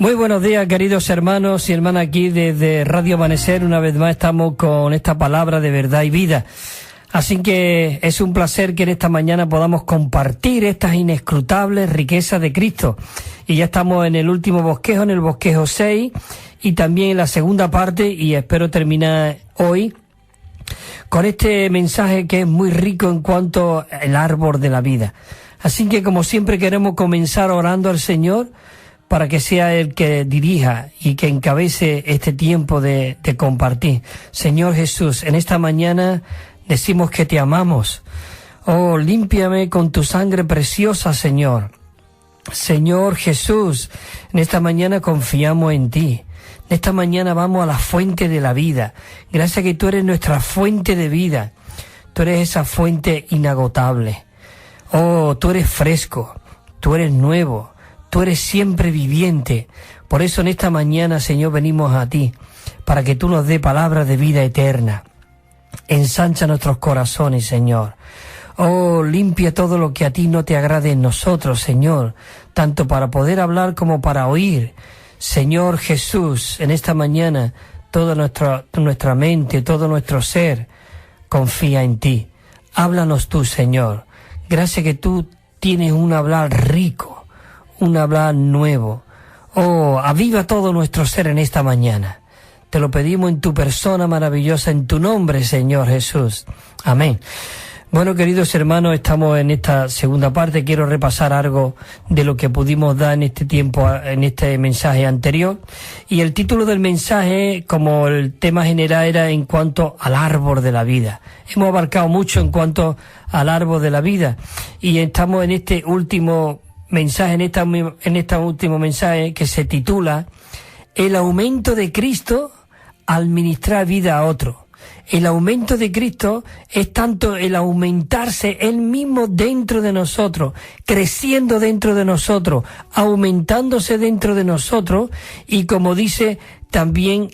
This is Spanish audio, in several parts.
Muy buenos días, queridos hermanos y hermanas, aquí desde Radio Amanecer. Una vez más estamos con esta palabra de verdad y vida. Así que es un placer que en esta mañana podamos compartir estas inescrutables riquezas de Cristo. Y ya estamos en el último bosquejo, en el bosquejo 6, y también en la segunda parte, y espero terminar hoy con este mensaje que es muy rico en cuanto al árbol de la vida. Así que, como siempre, queremos comenzar orando al Señor para que sea Él que dirija y que encabece este tiempo de compartir. Señor Jesús, en esta mañana decimos que te amamos. Oh, límpiame con tu sangre preciosa, Señor. Señor Jesús, en esta mañana confiamos en ti. En esta mañana vamos a la fuente de la vida. Gracias que tú eres nuestra fuente de vida. Tú eres esa fuente inagotable. Oh, tú eres fresco, tú eres nuevo, tú eres siempre viviente. Por eso en esta mañana, Señor, venimos a ti, para que tú nos dé palabras de vida eterna. Ensancha nuestros corazones, Señor. Oh, limpia todo lo que a ti no te agrade en nosotros, Señor, tanto para poder hablar como para oír. Señor Jesús, en esta mañana, toda nuestra mente, todo nuestro ser, confía en ti. Háblanos tú, Señor. Gracias que tú tienes un hablar rico, un hablar nuevo. Oh, aviva todo nuestro ser en esta mañana. Te lo pedimos en tu persona maravillosa, en tu nombre, Señor Jesús. Amén. Bueno, queridos hermanos, estamos en esta segunda parte. Quiero repasar algo de lo que pudimos dar en este tiempo, en este mensaje anterior. Y el título del mensaje, como el tema general, era en cuanto al árbol de la vida. Hemos abarcado mucho en cuanto al árbol de la vida. Y estamos en este último mensaje, en este último mensaje que se titula El aumento de Cristo al ministrar vida a otro. El aumento de Cristo es tanto el aumentarse Él mismo dentro de nosotros, creciendo dentro de nosotros, aumentándose dentro de nosotros, y como dice también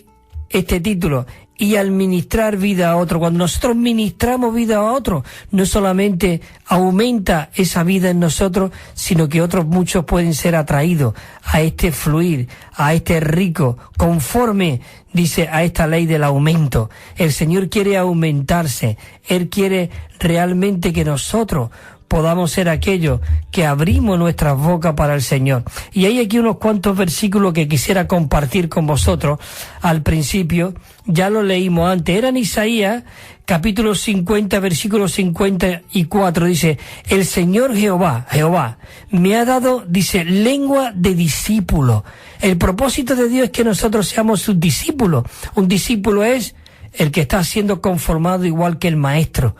este título, y al ministrar vida a otro. Cuando nosotros ministramos vida a otro, no solamente aumenta esa vida en nosotros, sino que otros muchos pueden ser atraídos a este fluir, a este rico, conforme, dice, a esta ley del aumento. El Señor quiere aumentarse. Él quiere realmente que nosotros podamos ser aquellos que abrimos nuestras bocas para el Señor. Y hay aquí unos cuantos versículos que quisiera compartir con vosotros. Al principio, ya lo leímos antes, eran Isaías, capítulo 50, versículo 54, dice, el Señor Jehová, me ha dado, dice, lengua de discípulo. El propósito de Dios es que nosotros seamos sus discípulos. Un discípulo es el que está siendo conformado igual que el maestro.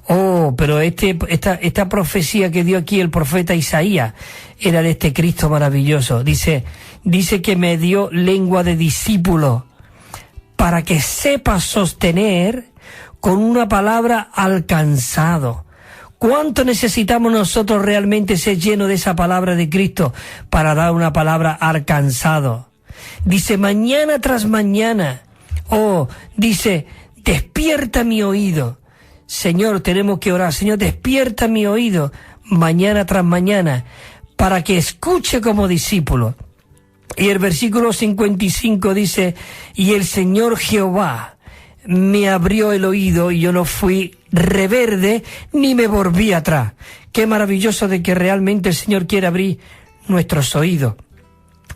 Oh, pero esta profecía que dio aquí el profeta Isaías era de este Cristo maravilloso. Dice que me dio lengua de discípulo para que sepa sostener con una palabra alcanzado. ¿Cuánto necesitamos nosotros realmente ser llenos de esa palabra de Cristo para dar una palabra alcanzado? Dice, mañana tras mañana. Oh, dice, despierta mi oído. Señor, tenemos que orar. Señor, despierta mi oído mañana tras mañana para que escuche como discípulo. Y el versículo 55 dice, y el Señor Jehová me abrió el oído y yo no fui reverde ni me volví atrás. Qué maravilloso de que realmente el Señor quiere abrir nuestros oídos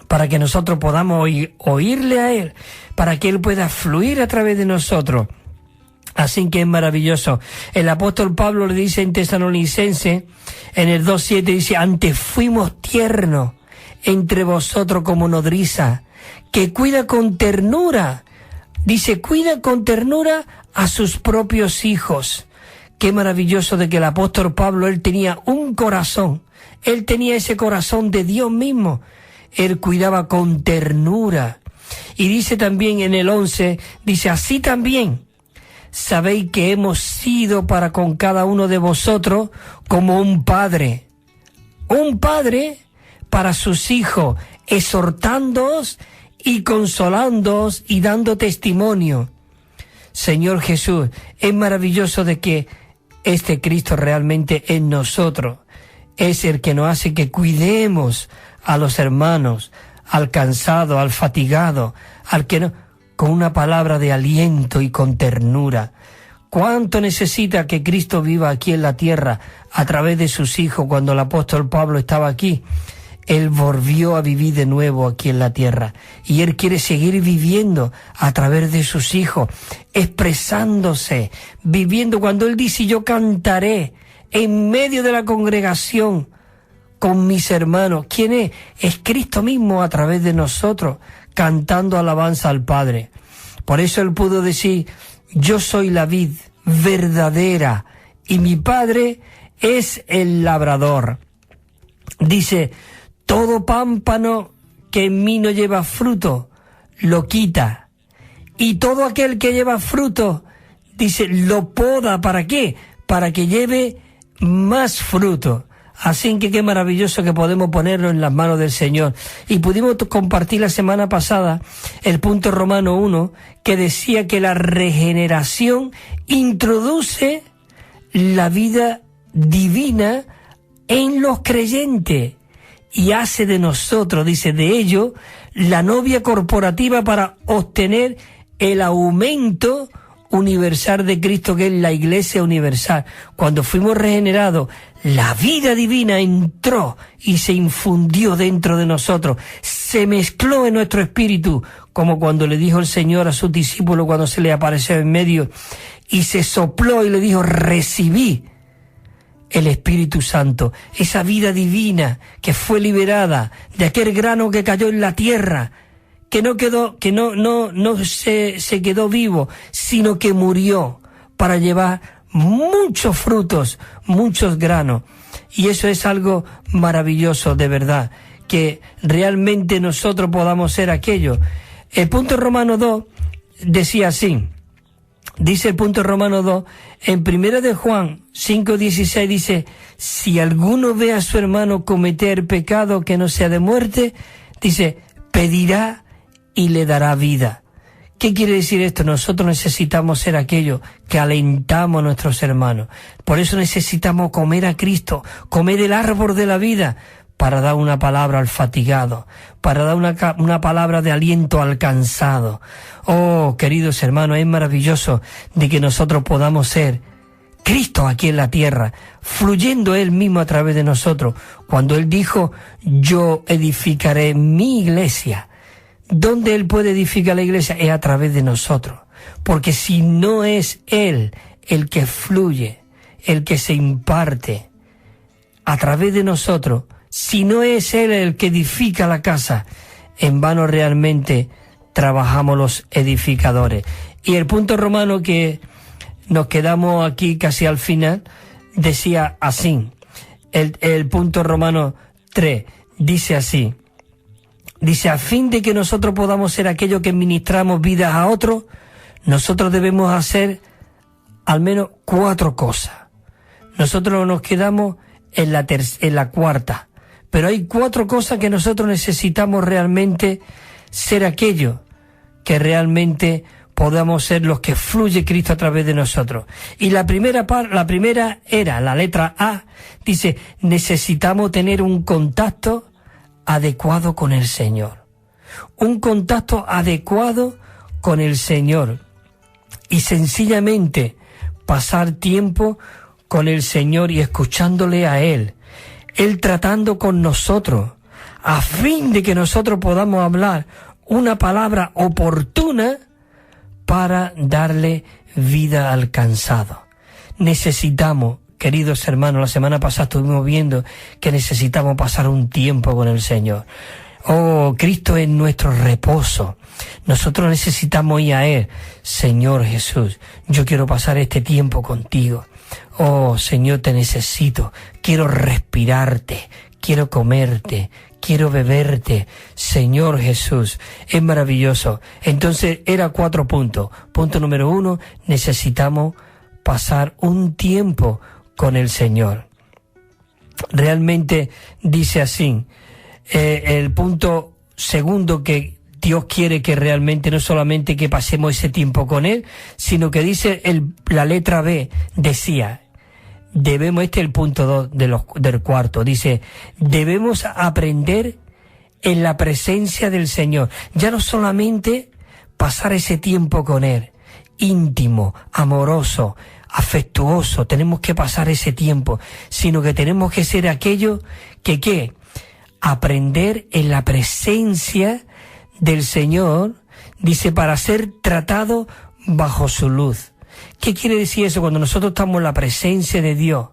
para que nosotros podamos oírle a Él, para que Él pueda fluir a través de nosotros. Así que es maravilloso. El apóstol Pablo le dice en Tesalonicenses, en el 2:7, dice, antes fuimos tiernos entre vosotros como nodriza, que cuida con ternura, dice, cuida con ternura a sus propios hijos. Qué maravilloso de que el apóstol Pablo, él tenía un corazón, él tenía ese corazón de Dios mismo, él cuidaba con ternura. Y dice también en el 11, dice, así también sabéis que hemos sido para con cada uno de vosotros como un padre para sus hijos, exhortándoos y consolándoos y dando testimonio. Señor Jesús, es maravilloso de que este Cristo realmente en nosotros es el que nos hace que cuidemos a los hermanos, al cansado, al fatigado, al que no, con una palabra de aliento y con ternura. ¿Cuánto necesita que Cristo viva aquí en la tierra a través de sus hijos? Cuando el apóstol Pablo estaba aquí, Él volvió a vivir de nuevo aquí en la tierra. Y Él quiere seguir viviendo a través de sus hijos, expresándose, viviendo. Cuando Él dice, yo cantaré en medio de la congregación con mis hermanos. ¿Quién es? Es Cristo mismo a través de nosotros, cantando alabanza al Padre. Por eso Él pudo decir, yo soy la vid verdadera y mi Padre es el labrador. Dice, todo pámpano que en mí no lleva fruto, lo quita. Y todo aquel que lleva fruto, dice, lo poda. ¿Para qué? Para que lleve más fruto. Así que qué maravilloso que podemos ponerlo en las manos del Señor. Y pudimos compartir la semana pasada el punto Romano 1, que decía que la regeneración introduce la vida divina en los creyentes y hace de nosotros, dice, de ello, la novia corporativa para obtener el aumento universal de Cristo, que es la Iglesia universal. Cuando fuimos regenerados, la vida divina entró y se infundió dentro de nosotros, se mezcló en nuestro espíritu, como cuando le dijo el Señor a sus discípulos cuando se le apareció en medio, y se sopló y le dijo, recibí el Espíritu Santo, esa vida divina que fue liberada de aquel grano que cayó en la tierra, que no quedó, que no se quedó vivo, sino que murió para llevar muchos frutos, muchos granos. Y eso es algo maravilloso, de verdad, que realmente nosotros podamos ser aquello. El punto Romano 2 decía así, dice el punto Romano 2, en 1 de Juan 5:16 dice, si alguno ve a su hermano cometer pecado que no sea de muerte, dice, pedirá y le dará vida. ¿Qué quiere decir esto? Nosotros necesitamos ser aquellos que alentamos a nuestros hermanos. Por eso necesitamos comer a Cristo, comer el árbol de la vida, para dar una palabra al fatigado, para dar una palabra de aliento al cansado. Oh, queridos hermanos, es maravilloso de que nosotros podamos ser Cristo aquí en la tierra, fluyendo Él mismo a través de nosotros. Cuando Él dijo, yo edificaré mi iglesia, ¿dónde Él puede edificar la iglesia? Es a través de nosotros. Porque si no es Él el que fluye, el que se imparte a través de nosotros, si no es Él el que edifica la casa, en vano realmente trabajamos los edificadores. Y el punto romano que nos quedamos aquí casi al final, decía así, el punto Romano 3, dice así, dice, a fin de que nosotros podamos ser aquellos que ministramos vidas a otros, nosotros debemos hacer al menos 4 cosas. Nosotros nos quedamos en la cuarta, pero hay 4 cosas que nosotros necesitamos realmente ser aquellos que realmente podamos ser los que fluye Cristo a través de nosotros. Y la primera era la letra A, dice, necesitamos tener un contacto adecuado con el Señor. Un contacto adecuado con el Señor. Y sencillamente pasar tiempo con el Señor y escuchándole a Él. Él tratando con nosotros, a fin de que nosotros podamos hablar una palabra oportuna para darle vida al cansado. Necesitamos, queridos hermanos, la semana pasada estuvimos viendo que necesitamos pasar un tiempo con el Señor. Oh, Cristo es nuestro reposo. Nosotros necesitamos ir a Él. Señor Jesús, yo quiero pasar este tiempo contigo. Oh, Señor, te necesito. Quiero respirarte, quiero comerte, quiero beberte. Señor Jesús, es maravilloso. Entonces, era 4 puntos. Punto número 1, necesitamos pasar un tiempo con el Señor. Realmente dice así, el punto segundo, que Dios quiere que realmente no solamente que pasemos ese tiempo con Él, sino que dice la letra B, decía, debemos, este es el punto 2 del cuarto, dice, debemos aprender en la presencia del Señor. Ya no solamente pasar ese tiempo con Él, íntimo, amoroso, afectuoso, tenemos que pasar ese tiempo, sino que tenemos que ser aquello que, ¿qué? Aprender en la presencia del Señor, dice, para ser tratado bajo su luz. ¿Qué quiere decir eso? Cuando nosotros estamos en la presencia de Dios,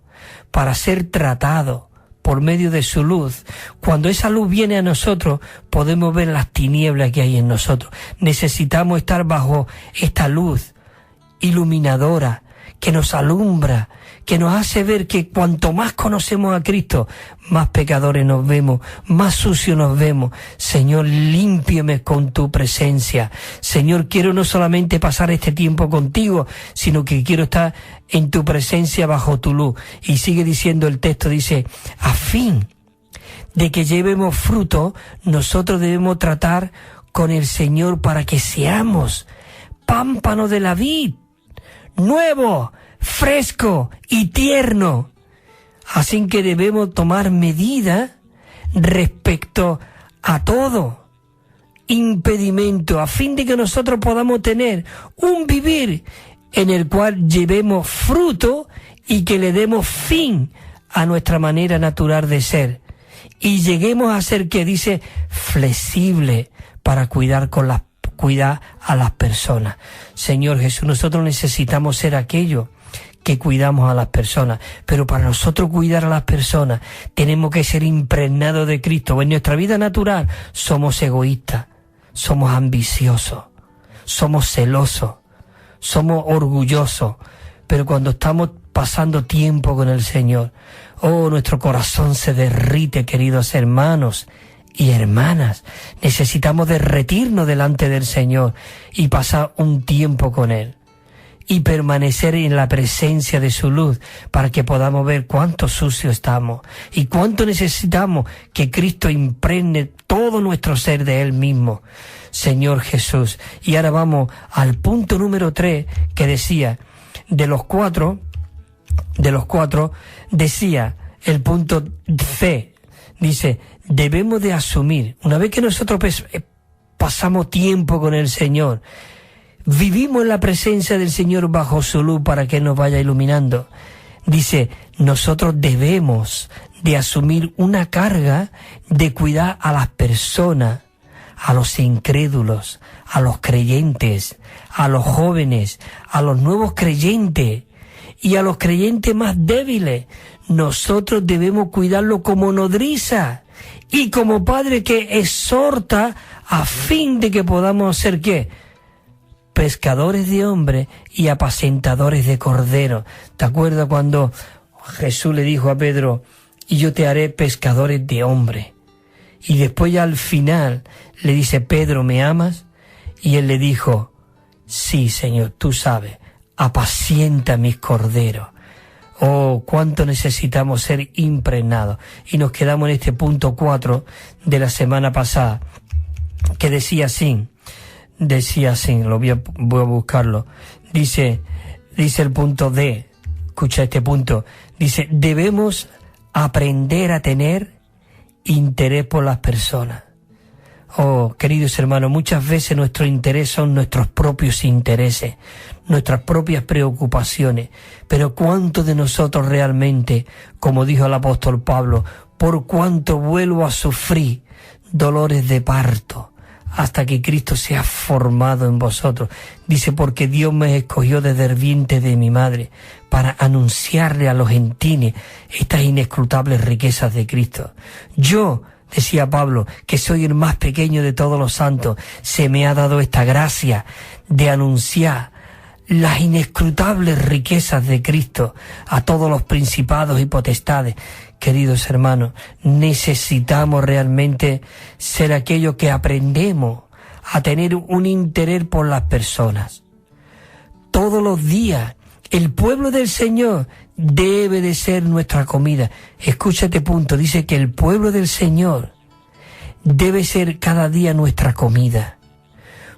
para ser tratado por medio de su luz, cuando esa luz viene a nosotros, podemos ver las tinieblas que hay en nosotros. Necesitamos estar bajo esta luz iluminadora, que nos alumbra, que nos hace ver que cuanto más conocemos a Cristo, más pecadores nos vemos, más sucios nos vemos. Señor, límpiame con tu presencia. Señor, quiero no solamente pasar este tiempo contigo, sino que quiero estar en tu presencia bajo tu luz. Y sigue diciendo el texto, dice, a fin de que llevemos fruto, nosotros debemos tratar con el Señor para que seamos pámpano de la vid, nuevo, fresco y tierno. Así que debemos tomar medidas respecto a todo impedimento, a fin de que nosotros podamos tener un vivir en el cual llevemos fruto y que le demos fin a nuestra manera natural de ser. Y lleguemos a ser, que dice, flexible para cuidar a las personas. Señor Jesús, nosotros necesitamos ser aquellos que cuidamos a las personas, pero para nosotros cuidar a las personas tenemos que ser impregnados de Cristo. En nuestra vida natural somos egoístas, somos ambiciosos, somos celosos, somos orgullosos, pero cuando estamos pasando tiempo con el Señor, nuestro corazón se derrite, queridos hermanos y hermanas. Necesitamos derretirnos delante del Señor y pasar un tiempo con Él y permanecer en la presencia de su luz, para que podamos ver cuánto sucio estamos y cuánto necesitamos que Cristo impregne todo nuestro ser de Él mismo. Señor Jesús. Y ahora vamos al punto número 3, que decía, de los cuatro, decía el punto C, dice, debemos de asumir, una vez que nosotros pasamos tiempo con el Señor, vivimos en la presencia del Señor bajo su luz para que nos vaya iluminando, dice, nosotros debemos de asumir una carga de cuidar a las personas, a los incrédulos, a los creyentes, a los jóvenes, a los nuevos creyentes y a los creyentes más débiles. Nosotros debemos cuidarlo como nodriza y como padre que exhorta, a fin de que podamos ser, ¿qué? Pescadores de hombres y apacentadores de corderos. ¿Te acuerdas cuando Jesús le dijo a Pedro, y yo te haré pescadores de hombres? Y después ya al final le dice, Pedro, ¿me amas? Y él le dijo, sí, Señor, tú sabes, apacienta mis corderos. Oh, cuánto necesitamos ser impregnados. Y nos quedamos en este punto 4 de la semana pasada, que decía así, voy a buscarlo, dice el punto D, escucha este punto, dice, debemos aprender a tener interés por las personas. Oh, queridos hermanos, muchas veces nuestro interés son nuestros propios intereses, nuestras propias preocupaciones, pero ¿cuánto de nosotros realmente, como dijo el apóstol Pablo, por cuánto vuelvo a sufrir dolores de parto hasta que Cristo sea formado en vosotros? Dice, porque Dios me escogió desde el vientre de mi madre para anunciarle a los gentiles estas inescrutables riquezas de Cristo. Yo, decía Pablo, que soy el más pequeño de todos los santos, se me ha dado esta gracia de anunciar las inescrutables riquezas de Cristo a todos los principados y potestades. Queridos hermanos, necesitamos realmente ser aquellos que aprendemos a tener un interés por las personas. Todos los días, el pueblo del Señor debe de ser nuestra comida. Escucha este punto, dice que el pueblo del Señor debe ser cada día nuestra comida.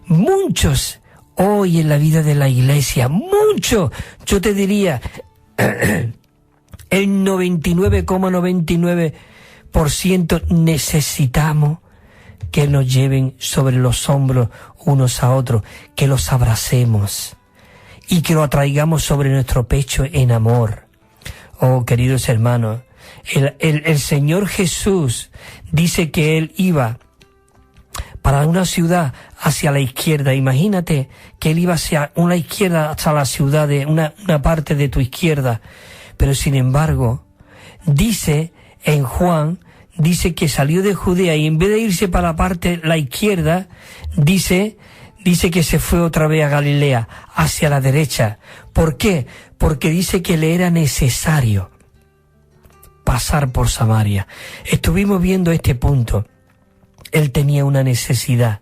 Muchos hoy en la vida de la iglesia, muchos, yo te diría, el 99,99% necesitamos que nos lleven sobre los hombros unos a otros, que los abracemos y que lo atraigamos sobre nuestro pecho en amor. Oh, queridos hermanos, el Señor Jesús dice que Él iba para una ciudad hacia la izquierda. Imagínate que Él iba hacia una izquierda, hasta la ciudad, de una parte de tu izquierda. Pero sin embargo, dice en Juan, dice que salió de Judea y en vez de irse para la izquierda, dice que se fue otra vez a Galilea, hacia la derecha. ¿Por qué? Porque dice que le era necesario pasar por Samaria. Estuvimos viendo este punto. Él tenía una necesidad.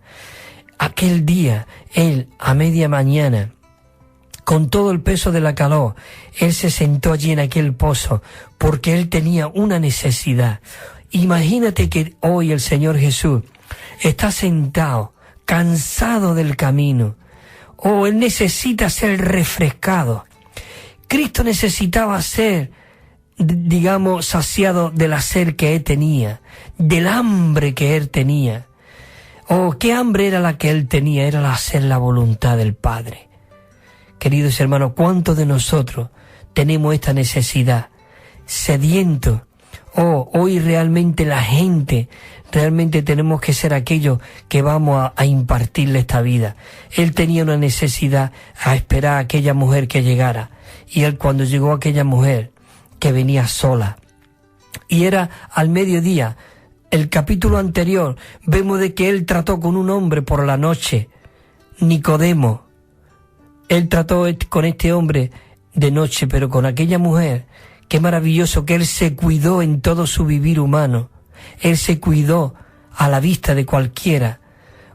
Aquel día, él, a media mañana, con todo el peso de la calor, él se sentó allí en aquel pozo, porque él tenía una necesidad. Imagínate que hoy el Señor Jesús está sentado, cansado del camino. Él necesita ser refrescado. Cristo necesitaba ser, saciado de la sed que él tenía, del hambre que él tenía. ¿Qué hambre era la que él tenía? Era la hacer la voluntad del Padre. Queridos hermanos, ¿cuántos de nosotros tenemos esta necesidad? Sedientos. Hoy realmente la gente, realmente tenemos que ser aquellos que vamos a impartirle esta vida. Él tenía una necesidad a esperar a aquella mujer que llegara. Y él, cuando llegó aquella mujer, que venía sola, y era al mediodía, el capítulo anterior, vemos de que él trató con un hombre por la noche, Nicodemo. Él trató con este hombre de noche, pero con aquella mujer, qué maravilloso que él se cuidó en todo su vivir humano. Él se cuidó a la vista de cualquiera,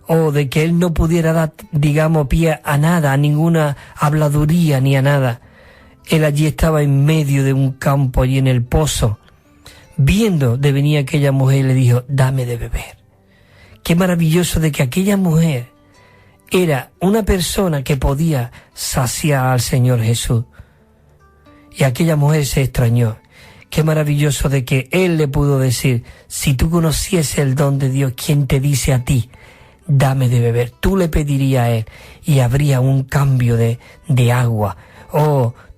de que él no pudiera dar, pie a nada, a ninguna habladuría ni a nada. Él allí estaba en medio de un campo, allí en el pozo, viendo de venir aquella mujer y le dijo, dame de beber. Qué maravilloso de que aquella mujer era una persona que podía saciar al Señor Jesús. Y aquella mujer se extrañó. Qué maravilloso de que él le pudo decir, si tú conocieses el don de Dios, ¿quién te dice a ti, dame de beber? Tú le pedirías a él y habría un cambio de agua.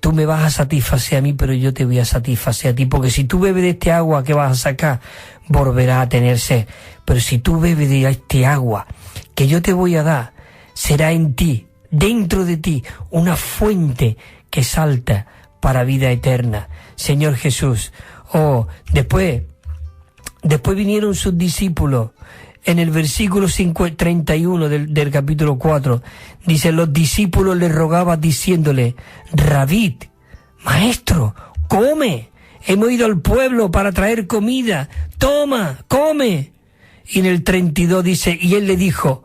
Tú me vas a satisfacer a mí, pero yo te voy a satisfacer a ti, porque si tú bebes de este agua que vas a sacar, volverás a tener sed. Pero si tú bebes de este agua que yo te voy a dar, será en ti, dentro de ti, una fuente que salta para vida eterna. Señor Jesús. Después vinieron sus discípulos. En el versículo 31 del capítulo 4, dice, los discípulos le rogaban diciéndole, Rabí, maestro, come, hemos ido al pueblo para traer comida, toma, come. Y en el 32 dice, y él le dijo,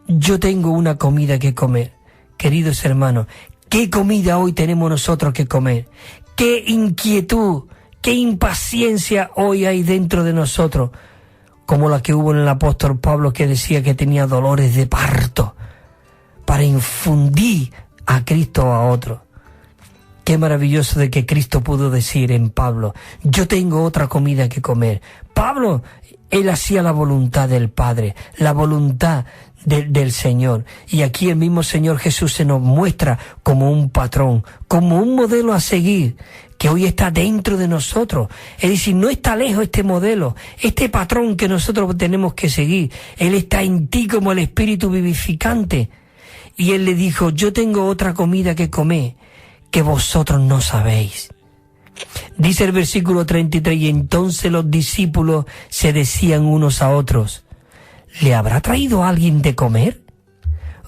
yo tengo una comida que comer. Queridos hermanos, ¿qué comida hoy tenemos nosotros que comer? ¿Qué inquietud, qué impaciencia hoy hay dentro de nosotros? Como la que hubo en el apóstol Pablo, que decía que tenía dolores de parto para infundir a Cristo a otro. Qué maravilloso de que Cristo pudo decir en Pablo, yo tengo otra comida que comer. Pablo, él hacía la voluntad del Padre, la voluntad del Señor. Y aquí el mismo Señor Jesús se nos muestra como un patrón, como un modelo a seguir, que hoy está dentro de nosotros. Es decir, no está lejos este modelo, este patrón que nosotros tenemos que seguir. Él está en ti como el Espíritu vivificante. Y él le dijo, yo tengo otra comida que comer, que vosotros no sabéis. Dice el versículo 33, y entonces los discípulos se decían unos a otros, ¿le habrá traído alguien de comer?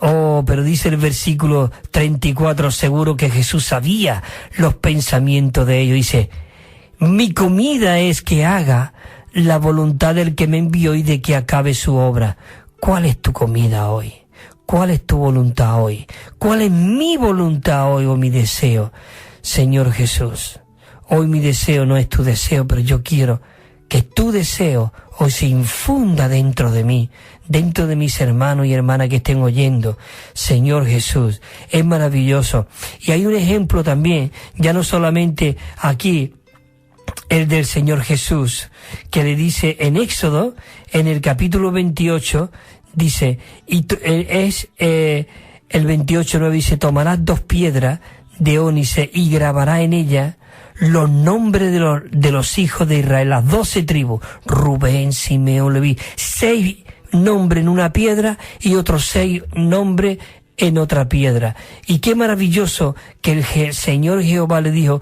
Pero dice el versículo 34, seguro que Jesús sabía los pensamientos de ellos. Dice, mi comida es que haga la voluntad del que me envió y de que acabe su obra. ¿Cuál es tu comida hoy? ¿Cuál es tu voluntad hoy? ¿Cuál es mi voluntad hoy o mi deseo? Señor Jesús, hoy mi deseo no es tu deseo, pero yo quiero que tu deseo hoy se infunda dentro de mí, dentro de mis hermanos y hermanas que estén oyendo. Señor Jesús, es maravilloso. Y hay un ejemplo también, ya no solamente aquí el del Señor Jesús, que le dice en Éxodo, en el capítulo 28, dice, el 28:9 dice, tomarás 2 piedras de ónice y grabará en ella los nombres de los hijos de Israel, las 12 tribus, Rubén, Simeón, Leví, 6 nombres en una piedra y otros 6 nombres en otra piedra. Y qué maravilloso que el Señor Jehová le dijo,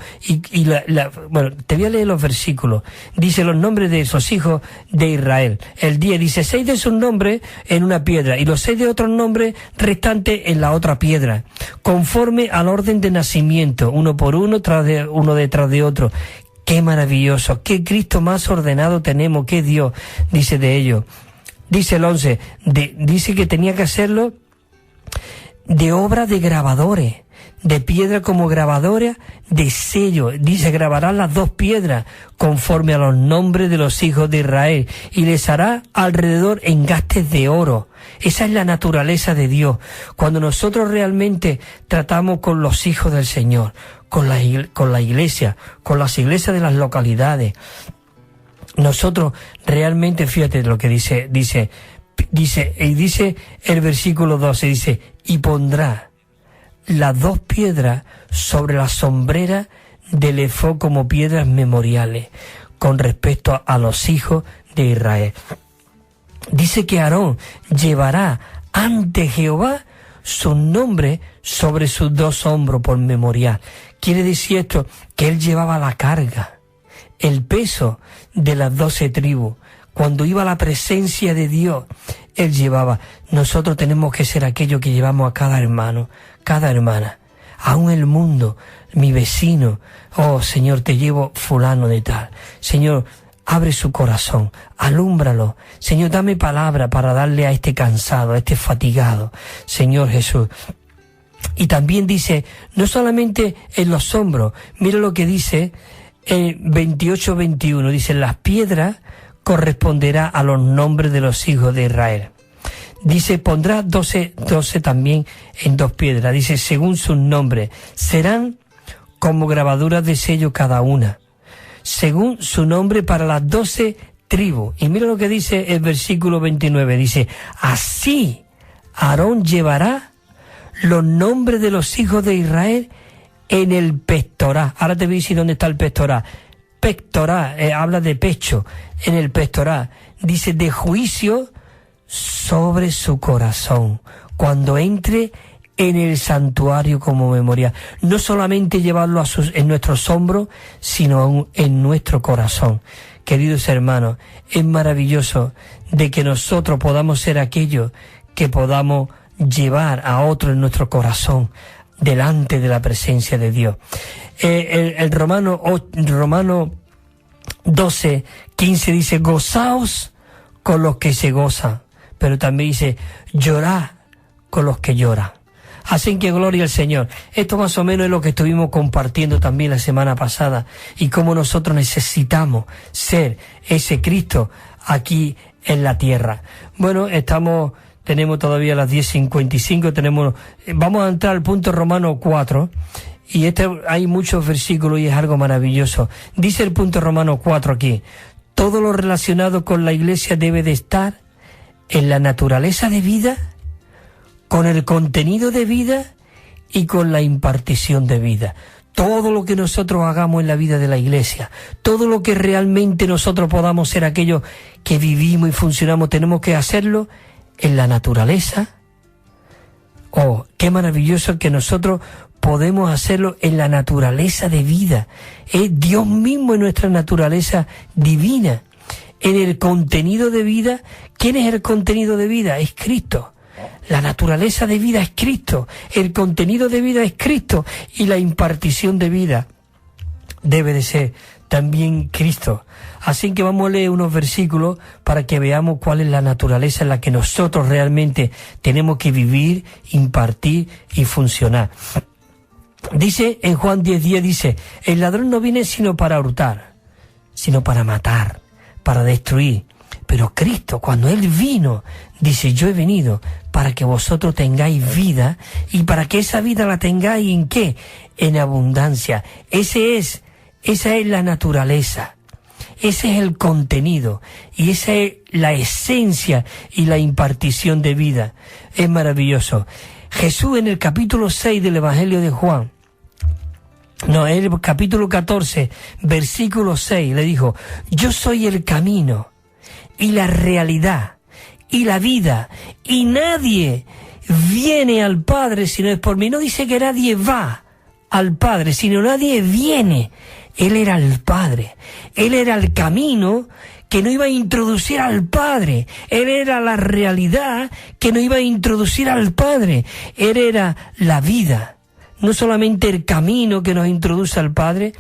bueno, te voy a leer los versículos. Dice los nombres de esos hijos de Israel. El 10 dice 6 de sus nombres en una piedra y los 6 de otros nombres restantes en la otra piedra, conforme al orden de nacimiento, uno por uno, uno detrás de otro. Qué maravilloso, qué Cristo más ordenado tenemos, qué Dios, dice de ello. Dice el 11, dice que tenía que hacerlo de obra de grabadores, de piedra como grabadora de sello. Dice, grabarán las 2 piedras conforme a los nombres de los hijos de Israel y les hará alrededor engastes de oro. Esa es la naturaleza de Dios. Cuando nosotros realmente tratamos con los hijos del Señor, con la iglesia, con las iglesias de las localidades, nosotros realmente, fíjate lo que dice el versículo 12, dice, y pondrá las 2 piedras sobre la sombrera del efod como piedras memoriales con respecto a los hijos de Israel. Dice que Aarón llevará ante Jehová su nombre sobre sus 2 hombros por memorial. Quiere decir esto, que él llevaba la carga, el peso de las 12 tribus. Cuando iba a la presencia de Dios, él llevaba. Nosotros tenemos que ser aquellos que llevamos a cada hermano, cada hermana. Aún el mundo, mi vecino, oh Señor, te llevo fulano de tal. Señor, abre su corazón, alúmbralo. Señor, dame palabra para darle a este cansado, a este fatigado. Señor Jesús. Y también dice, no solamente en los hombros, mira lo que dice en 28:21, dice, las piedras corresponderá a los nombres de los hijos de Israel. Dice, pondrá 12 también en 2 piedras. Dice, según sus nombres, serán como grabaduras de sello cada una, según su nombre para las 12 tribus. Y mira lo que dice el versículo 29. Dice, así Aarón llevará los nombres de los hijos de Israel en el pectoral. Ahora te voy a decir dónde está el pectoral. Pectoral, habla de pecho, en el pectoral, dice, de juicio sobre su corazón, cuando entre en el santuario como memorial. No solamente llevarlo en nuestros hombros, sino aún en nuestro corazón. Queridos hermanos, es maravilloso de que nosotros podamos ser aquellos que podamos llevar a otro en nuestro corazón, delante de la presencia de Dios. El Romano 12:15 dice, gozaos con los que se gozan, pero también dice, llorad con los que lloran. Así que gloria al Señor. Esto más o menos es lo que estuvimos compartiendo también la semana pasada, y cómo nosotros necesitamos ser ese Cristo aquí en la tierra. Bueno, tenemos todavía las 10:55, vamos a entrar al punto Romano 4, y hay muchos versículos y es algo maravilloso. Dice el punto Romano 4 aquí, todo lo relacionado con la iglesia debe de estar en la naturaleza de vida, con el contenido de vida y con la impartición de vida. Todo lo que nosotros hagamos en la vida de la iglesia, todo lo que realmente nosotros podamos ser aquellos que vivimos y funcionamos, tenemos que hacerlo en la naturaleza. Oh, qué maravilloso que nosotros podemos hacerlo en la naturaleza de vida. Es Dios mismo en nuestra naturaleza divina. En el contenido de vida, ¿quién es el contenido de vida? Es Cristo. La naturaleza de vida es Cristo. El contenido de vida es Cristo. Y la impartición de vida debe de ser también Cristo. Así que vamos a leer unos versículos para que veamos cuál es la naturaleza en la que nosotros realmente tenemos que vivir, impartir y funcionar. Dice en Juan 10:10, dice, el ladrón no viene sino para hurtar, sino para matar, para destruir. Pero Cristo, cuando Él vino, dice, yo he venido para que vosotros tengáis vida, y para que esa vida la tengáis ¿en qué? En abundancia. Ese es Esa es la naturaleza, ese es el contenido y esa es la esencia y la impartición de vida. Es maravilloso. Jesús en el capítulo 6 del Evangelio de Juan, en el capítulo 14, versículo 6, le dijo: yo soy el camino y la realidad y la vida, y nadie viene al Padre si no es por mí. No dice que nadie va al Padre, sino nadie viene. Él era el Padre, Él era el camino que no iba a introducir al Padre, Él era la realidad que no iba a introducir al Padre, Él era la vida, no solamente el camino que nos introduce al Padre,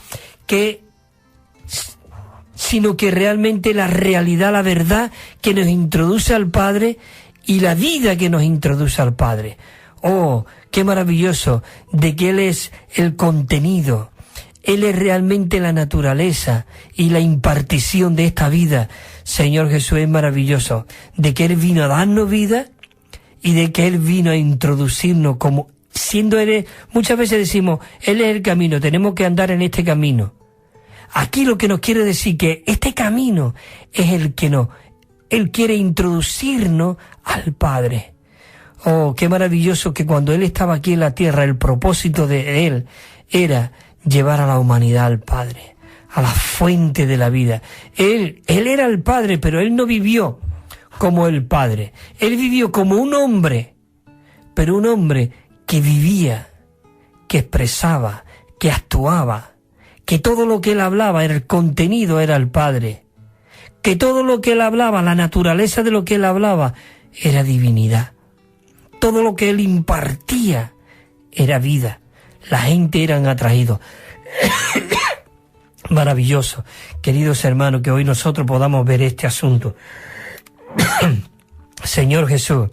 sino que realmente la realidad, la verdad que nos introduce al Padre y la vida que nos introduce al Padre. Oh, qué maravilloso de que Él es el contenido. Él es realmente la naturaleza y la impartición de esta vida. Señor Jesús, es maravilloso de que Él vino a darnos vida y de que Él vino a introducirnos como siendo Él. Muchas veces decimos, Él es el camino, tenemos que andar en este camino. Aquí lo que nos quiere decir que este camino es el que Él quiere introducirnos al Padre. Oh, qué maravilloso que cuando Él estaba aquí en la tierra, el propósito de Él era llevar a la humanidad al Padre, a la fuente de la vida. Él era el Padre, pero Él no vivió como el Padre. Él vivió como un hombre, pero un hombre que vivía, que expresaba, que actuaba, que todo lo que Él hablaba, el contenido era el Padre, que todo lo que Él hablaba, la naturaleza de lo que Él hablaba, era divinidad. Todo lo que Él impartía era vida. La gente eran atraídos. Maravilloso, queridos hermanos, que hoy nosotros podamos ver este asunto. Señor Jesús.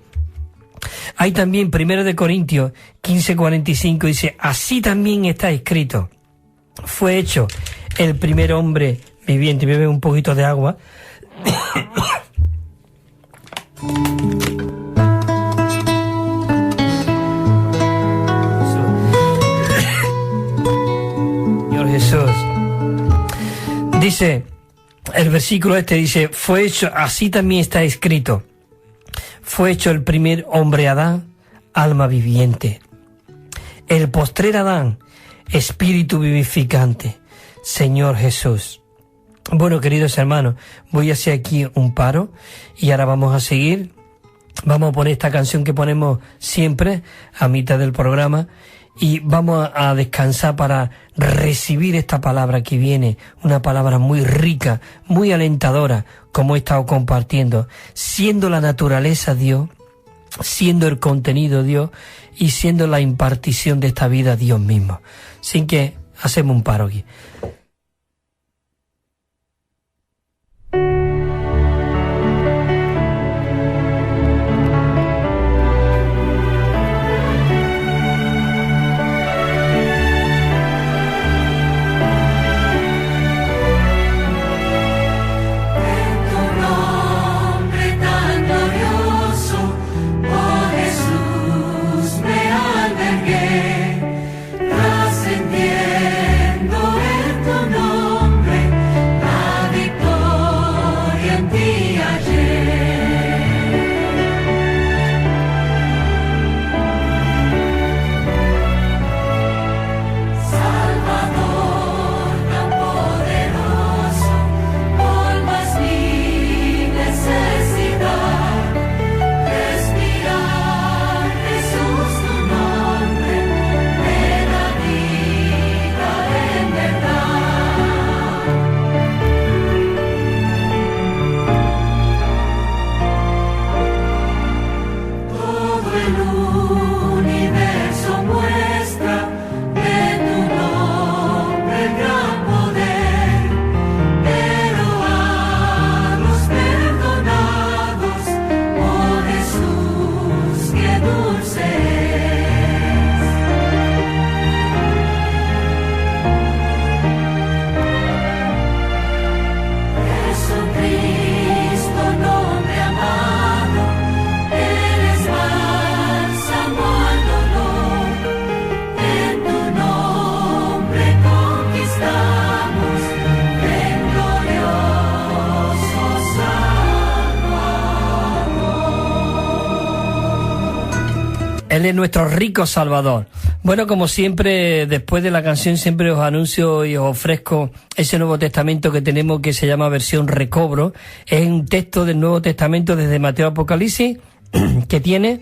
Hay también 1 Corintios 15:45, dice: así también está escrito, fue hecho el primer hombre viviente. Bebe un poquito de agua. Jesús. Dice, el versículo dice, fue hecho, así también está escrito, fue hecho el primer hombre Adán, alma viviente. El postrer Adán, espíritu vivificante. Señor Jesús. Bueno, queridos hermanos, voy a hacer aquí un paro y ahora vamos a seguir. Vamos a poner esta canción que ponemos siempre a mitad del programa. Y vamos a descansar para recibir esta palabra que viene, una palabra muy rica, muy alentadora, como he estado compartiendo, siendo la naturaleza Dios, siendo el contenido Dios y siendo la impartición de esta vida Dios mismo. Así que hacemos un paro aquí. Trascendiendo el Él es nuestro rico Salvador. Bueno, como siempre, después de la canción siempre os anuncio y os ofrezco ese Nuevo Testamento que tenemos que se llama versión recobro. Es un texto del Nuevo Testamento desde Mateo a Apocalipsis que tiene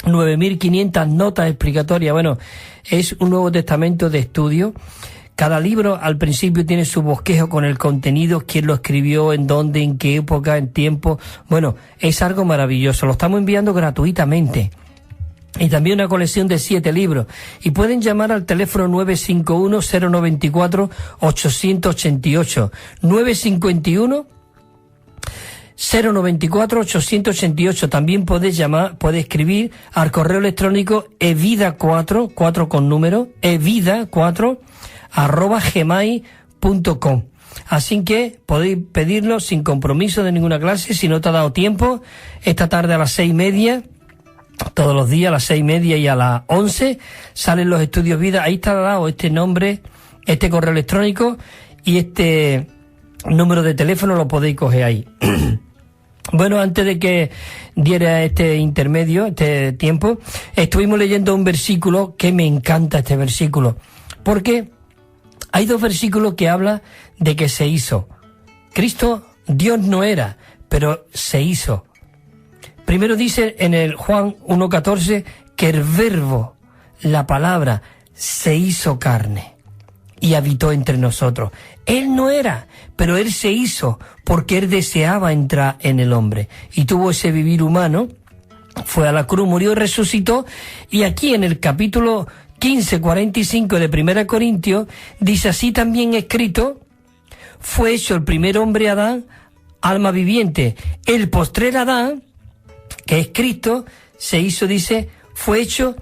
9.500 notas explicatorias. Bueno, es un Nuevo Testamento de estudio. Cada libro al principio tiene su bosquejo con el contenido, quién lo escribió, en dónde, en qué época, en tiempo. Bueno, es algo maravilloso. Lo estamos enviando gratuitamente. Y también una colección de 7 libros. Y pueden llamar al teléfono 951-094-888. 951-094-888. También puedes llamar, puedes escribir al correo electrónico evida4, 4 con número, evida4, @gmail.com. Así que podéis pedirlo sin compromiso de ninguna clase. Si no te ha dado tiempo, esta tarde a las 6:30, todos los días a las 6:30 y a las 11 salen los estudios vida. Ahí está dado este nombre, este correo electrónico y este número de teléfono, lo podéis coger ahí. Bueno, antes de que diera este intermedio, este tiempo, estuvimos leyendo un versículo que me encanta, este versículo, porque hay 2 versículos que hablan de que se hizo. Cristo, Dios no era, pero se hizo. Primero dice en el Juan 1:14 que el verbo, la palabra, se hizo carne y habitó entre nosotros. Él no era, pero Él se hizo porque Él deseaba entrar en el hombre y tuvo ese vivir humano, fue a la cruz, murió y resucitó. Y aquí en el capítulo 15:45 de 1 Corintios, dice así también escrito, fue hecho el primer hombre Adán, alma viviente. El postrer Adán, que es Cristo, se hizo, dice, fue hecho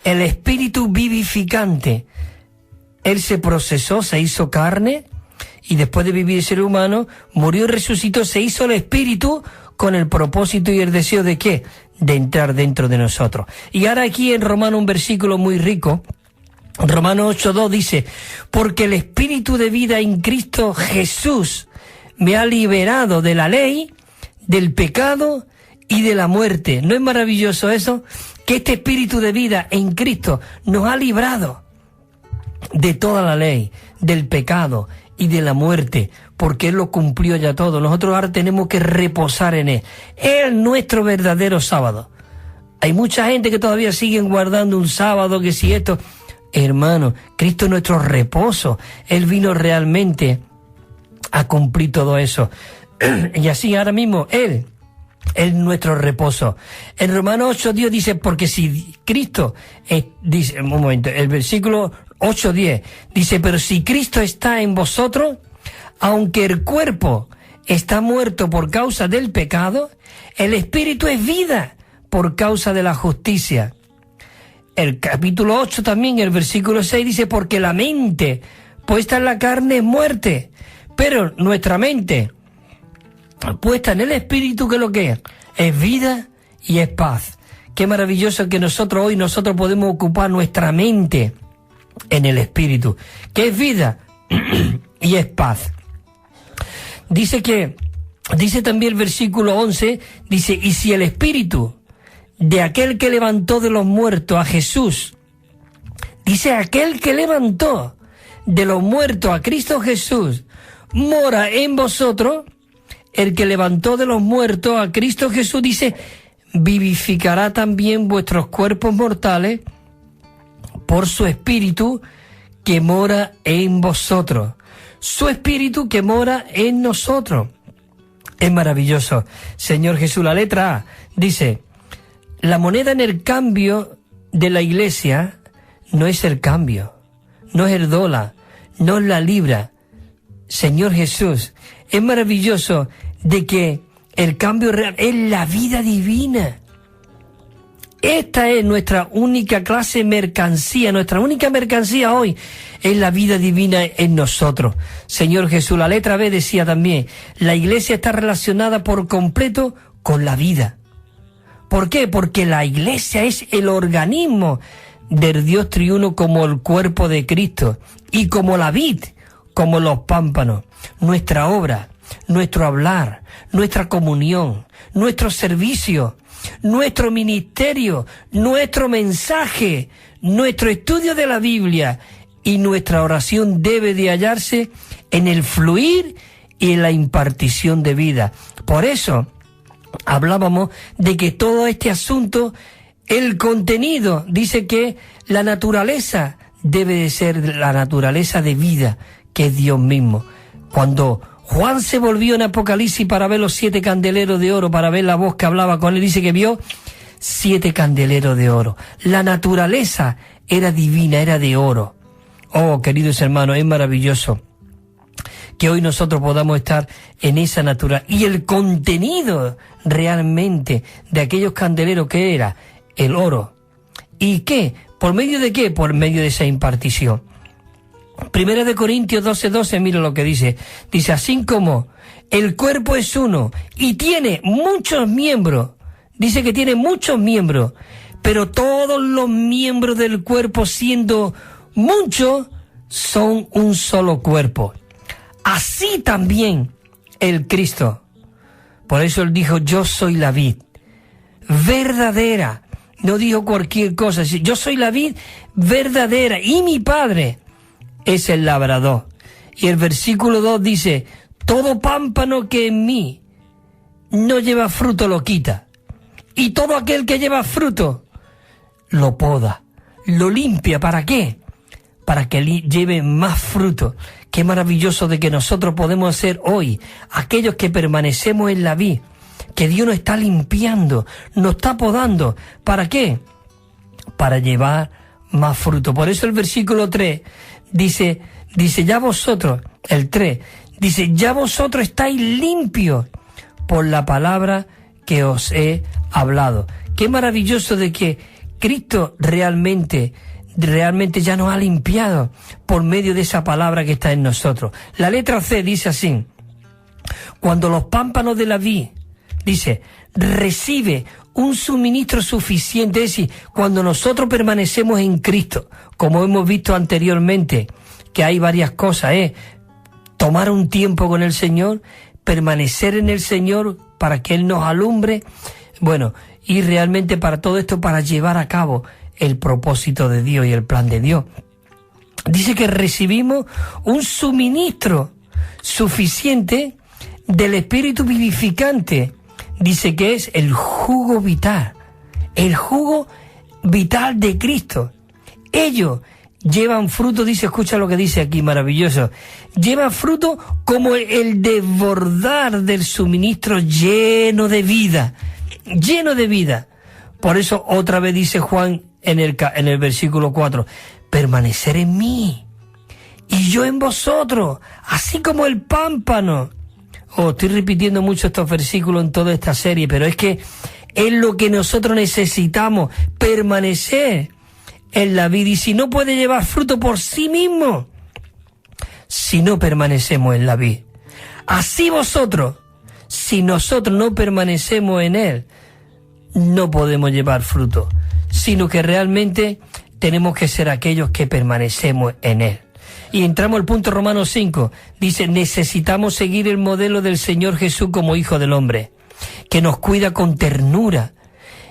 el espíritu vivificante. Él se procesó, se hizo carne, y después de vivir ser humano, murió y resucitó, se hizo el espíritu con el propósito y el deseo de ¿qué? De entrar dentro de nosotros. Y ahora aquí en Romanos un versículo muy rico, Romanos 8:2 dice, porque el espíritu de vida en Cristo Jesús me ha liberado de la ley, del pecado y de la muerte. ¿No es maravilloso eso? Que este espíritu de vida en Cristo nos ha librado de toda la ley, del pecado y de la muerte, porque Él lo cumplió ya todo. Nosotros ahora tenemos que reposar en Él. Él es nuestro verdadero sábado. Hay mucha gente que todavía siguen guardando un sábado, que si esto... Hermano, Cristo es nuestro reposo. Él vino realmente a cumplir todo eso. Y así ahora mismo, Él es nuestro reposo. En Romanos 8:10 dice, porque si Cristo, dice, un momento, el versículo 8:10 dice, pero si Cristo está en vosotros, aunque el cuerpo está muerto por causa del pecado, el espíritu es vida por causa de la justicia. El capítulo 8 también, el versículo 6 dice, porque la mente puesta en la carne es muerte, pero nuestra mente puesta en el espíritu, ¿qué es lo que es vida y es paz. Qué maravilloso que nosotros podemos ocupar nuestra mente en el espíritu, que es vida y es paz. Dice también el versículo 11, dice, y si el espíritu de aquel que levantó de los muertos a Jesús, dice, aquel que levantó de los muertos a Cristo Jesús, mora en vosotros, el que levantó de los muertos a Cristo Jesús, dice, vivificará también vuestros cuerpos mortales por su espíritu que mora en vosotros. Su espíritu que mora en nosotros. Es maravilloso. Señor Jesús, la letra A dice, la moneda en el cambio de la iglesia no es el cambio, no es el dólar, no es la libra. Señor Jesús, es maravilloso de que el cambio real es la vida divina. Esta es nuestra única clase mercancía, nuestra única mercancía hoy es la vida divina en nosotros. Señor Jesús, la letra B decía también, la iglesia está relacionada por completo con la vida. ¿Por qué? Porque la iglesia es el organismo del Dios triuno como el cuerpo de Cristo y como la vid, como los pámpanos. Nuestra obra, nuestro hablar, nuestra comunión, nuestro servicio, nuestro ministerio, nuestro mensaje, nuestro estudio de la Biblia y nuestra oración debe de hallarse en el fluir y en la impartición de vida. Por eso hablábamos de que todo este asunto, el contenido, dice que la naturaleza debe de ser la naturaleza de vida, que es Dios mismo. Cuando Juan se volvió en Apocalipsis para ver los 7 candeleros de oro, para ver la voz que hablaba con él, dice que vio 7 candeleros de oro. La naturaleza era divina, era de oro. Oh, queridos hermanos, es maravilloso que hoy nosotros podamos estar en esa naturaleza. Y el contenido realmente de aquellos candeleros, ¿qué era? El oro. ¿Y qué? ¿Por medio de qué? Por medio de esa impartición. Primera de Corintios 12:12, mira lo que dice. Dice, así como el cuerpo es uno y tiene muchos miembros, dice que tiene muchos miembros, pero todos los miembros del cuerpo, siendo muchos, son un solo cuerpo. Así también el Cristo. Por eso él dijo, yo soy la vid verdadera. No dijo cualquier cosa. Yo soy la vid verdadera y mi Padre es el labrador. Y el versículo 2 dice, todo pámpano que en mí no lleva fruto lo quita. Y todo aquel que lleva fruto lo poda, lo limpia. ¿Para qué? Para que lleve más fruto. Qué maravilloso de que nosotros podemos ser hoy aquellos que permanecemos en la vid, que Dios nos está limpiando, nos está podando. ¿Para qué? Para llevar más fruto. Por eso el versículo 3 dice ya vosotros, el 3, dice, ya vosotros estáis limpios por la palabra que os he hablado. Qué maravilloso de que Cristo realmente ya nos ha limpiado por medio de esa palabra que está en nosotros. La letra C dice así, cuando los pámpanos de la vid, dice, recibe un suministro suficiente, es decir, cuando nosotros permanecemos en Cristo, como hemos visto anteriormente, que hay varias cosas, tomar un tiempo con el Señor, permanecer en el Señor para que Él nos alumbre, bueno, y realmente para todo esto, para llevar a cabo el propósito de Dios y el plan de Dios. Dice que recibimos un suministro suficiente del Espíritu vivificante. Dice que es el jugo vital de Cristo. Ellos llevan fruto, dice, escucha lo que dice aquí, maravilloso. Llevan fruto como el desbordar del suministro lleno de vida. Por eso otra vez dice Juan en el versículo 4, permanecer en mí y yo en vosotros, así como el pámpano. Estoy repitiendo mucho estos versículos en toda esta serie, pero es que es lo que nosotros necesitamos, permanecer en la vida. Y si no puede llevar fruto por sí mismo, si no permanecemos en la vid. Así vosotros, si nosotros no permanecemos en Él, no podemos llevar fruto, sino que realmente tenemos que ser aquellos que permanecemos en Él. Y entramos al punto Romanos 5, dice, necesitamos seguir el modelo del Señor Jesús como Hijo del Hombre, que nos cuida con ternura,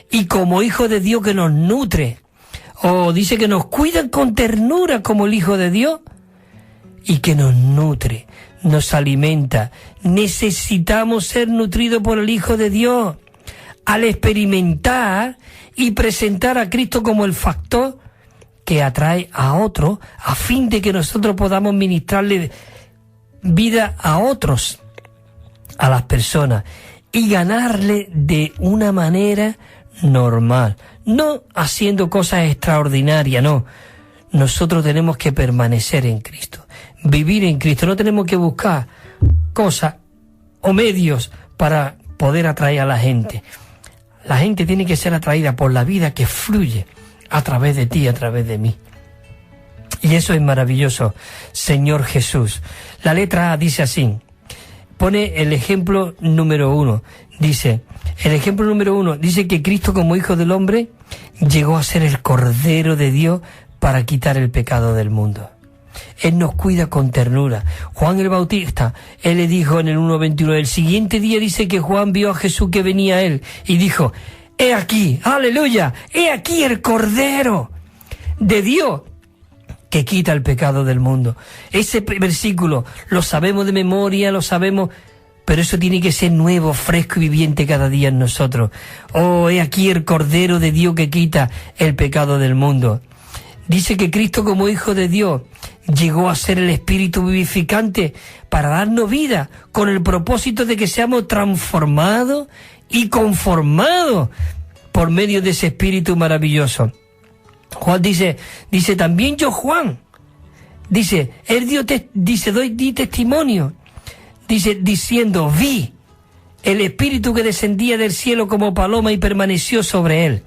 y como Hijo de Dios que nos nutre. Dice que nos cuida con ternura como el Hijo de Dios, y que nos nutre, nos alimenta. Necesitamos ser nutridos por el Hijo de Dios, al experimentar y presentar a Cristo como el factor que atrae a otro, a fin de que nosotros podamos ministrarle vida a otros, a las personas, y ganarle de una manera normal, no haciendo cosas extraordinarias, no. Nosotros tenemos que permanecer en Cristo, vivir en Cristo, no tenemos que buscar cosas o medios para poder atraer a la gente. La gente tiene que ser atraída por la vida que fluye a través de ti, a través de mí. Y eso es maravilloso, Señor Jesús. La letra A dice así, pone el ejemplo número 1. Dice, el ejemplo número 1, dice que Cristo como Hijo del Hombre llegó a ser el Cordero de Dios para quitar el pecado del mundo. Él nos cuida con ternura. Juan el Bautista, él le dijo en el 1:21, el siguiente día dice que Juan vio a Jesús que venía a él y dijo, he aquí, aleluya, he aquí el Cordero de Dios que quita el pecado del mundo. Ese versículo lo sabemos de memoria, lo sabemos, pero eso tiene que ser nuevo, fresco y viviente cada día en nosotros. Oh, he aquí el Cordero de Dios que quita el pecado del mundo. Dice que Cristo como Hijo de Dios llegó a ser el Espíritu vivificante para darnos vida con el propósito de que seamos transformados y conformados por medio de ese Espíritu maravilloso. Juan dice también yo Juan, dice, él di testimonio, dice, diciendo, vi el Espíritu que descendía del cielo como paloma y permaneció sobre él.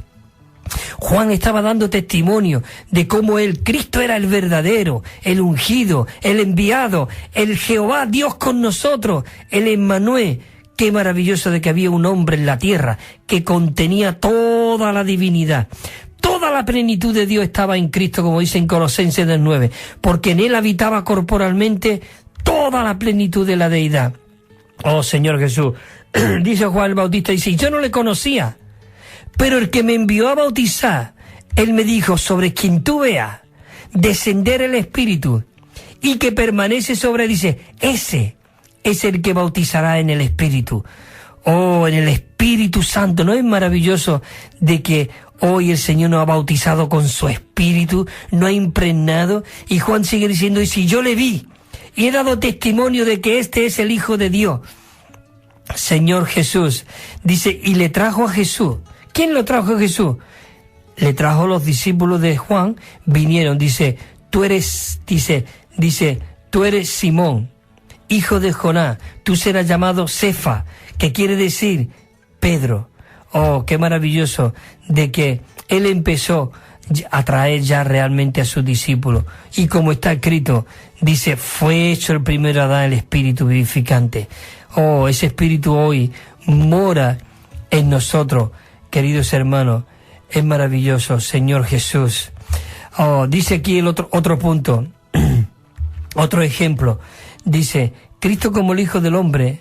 Juan estaba dando testimonio de cómo Cristo era el verdadero, el ungido, el enviado, el Jehová Dios con nosotros, el Emmanuel. Qué maravilloso de que había un hombre en la tierra que contenía toda la divinidad. Toda la plenitud de Dios estaba en Cristo, como dice en Colosenses 9, porque en él habitaba corporalmente toda la plenitud de la deidad. Oh Señor Jesús, dice Juan el Bautista, dice, yo no le conocía, pero el que me envió a bautizar, él me dijo, sobre quien tú veas descender el Espíritu y que permanece sobre él, dice, ese es el que bautizará en el Espíritu. Oh, en el Espíritu Santo. ¿No es maravilloso de que hoy el Señor nos ha bautizado con su Espíritu, nos ha impregnado? Y Juan sigue diciendo, y si yo le vi y he dado testimonio de que este es el Hijo de Dios, Señor Jesús, dice, y le trajo a Jesús. ¿Quién lo trajo a Jesús? Le trajo los discípulos de Juan, vinieron, dice, tú eres Simón, hijo de Jonás, tú serás llamado Cefa, que quiere decir Pedro. Oh, qué maravilloso de que él empezó a traer ya realmente a sus discípulos. Y como está escrito, dice, fue hecho el primer Adán, el Espíritu vivificante. Oh, ese Espíritu hoy mora en nosotros, queridos hermanos. Es maravilloso, Señor Jesús. Oh, dice aquí el otro punto, otro ejemplo. Dice, Cristo como el Hijo del Hombre,